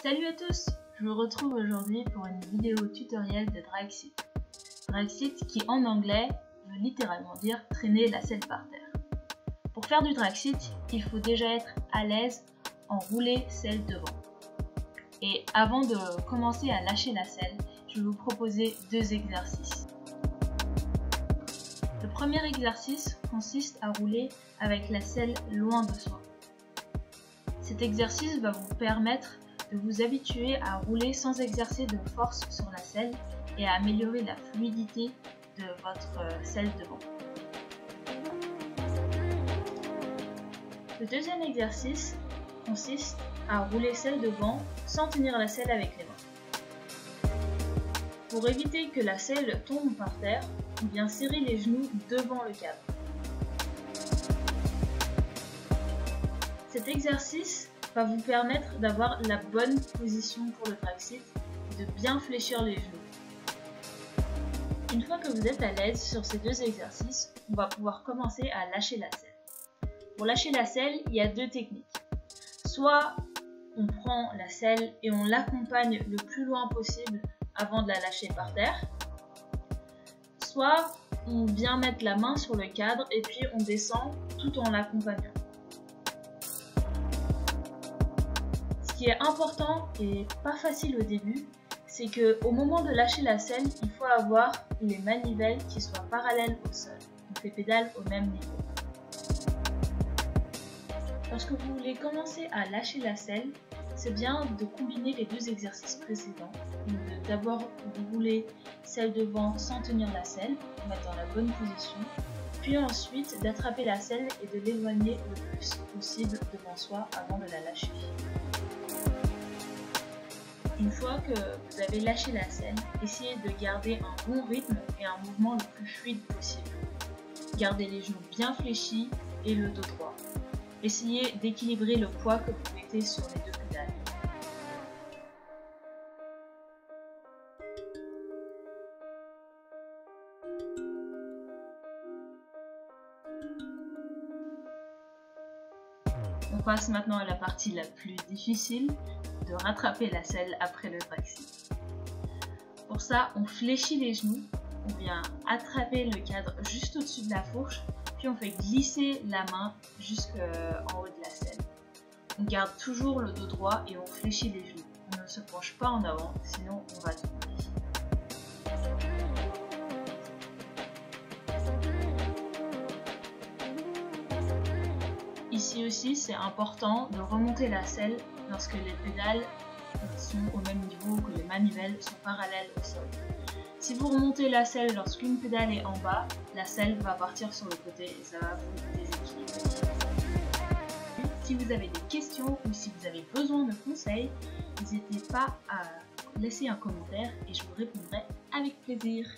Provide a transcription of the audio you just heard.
Salut à tous, je vous retrouve aujourd'hui pour une vidéo tutoriel de Dragsit. Dragsit qui en anglais veut littéralement dire traîner la selle par terre. Pour faire du Dragsit, il faut déjà être à l'aise en rouler selle devant. Et avant de commencer à lâcher la selle, je vais vous proposer deux exercices. Le premier exercice consiste à rouler avec la selle loin de soi. Cet exercice va vous permettre de vous habituer à rouler sans exercer de force sur la selle et à améliorer la fluidité de votre selle devant. Le deuxième exercice consiste à rouler selle devant sans tenir la selle avec les mains. Pour éviter que la selle tombe par terre, on vient serrer les genoux devant le cadre. Cet exercice va vous permettre d'avoir la bonne position pour le Dragsit et de bien fléchir les genoux. Une fois que vous êtes à l'aise sur ces deux exercices, on va pouvoir commencer à lâcher la selle. Pour lâcher la selle, il y a deux techniques. Soit on prend la selle et on l'accompagne le plus loin possible avant de la lâcher par terre. Soit on vient mettre la main sur le cadre et puis on descend tout en l'accompagnant. Ce qui est important et pas facile au début, c'est qu'au moment de lâcher la selle, il faut avoir les manivelles qui soient parallèles au sol, donc les pédales au même niveau. Lorsque vous voulez commencer à lâcher la selle, c'est bien de combiner les deux exercices précédents, de d'abord rouler selle devant sans tenir la selle, pour mettre dans la bonne position, puis ensuite d'attraper la selle et de l'éloigner le plus possible devant soi avant de la lâcher. Une fois que vous avez lâché la selle, essayez de garder un bon rythme et un mouvement le plus fluide possible. Gardez les genoux bien fléchis et le dos droit. Essayez d'équilibrer le poids que vous mettez sur les deux pédales. On passe maintenant à la partie la plus difficile, de rattraper la selle après le Dragsit. Pour ça, on fléchit les genoux, on vient attraper le cadre juste au-dessus de la fourche, puis on fait glisser la main jusqu'en haut de la selle. On garde toujours le dos droit et on fléchit les genoux. On ne se penche pas en avant, sinon on va tomber. Ici aussi, c'est important de remonter la selle lorsque les pédales sont au même niveau, que les manivelles sont parallèles au sol. Si vous remontez la selle lorsqu'une pédale est en bas, la selle va partir sur le côté et ça va vous déséquilibrer. Si vous avez des questions ou si vous avez besoin de conseils, n'hésitez pas à laisser un commentaire et je vous répondrai avec plaisir.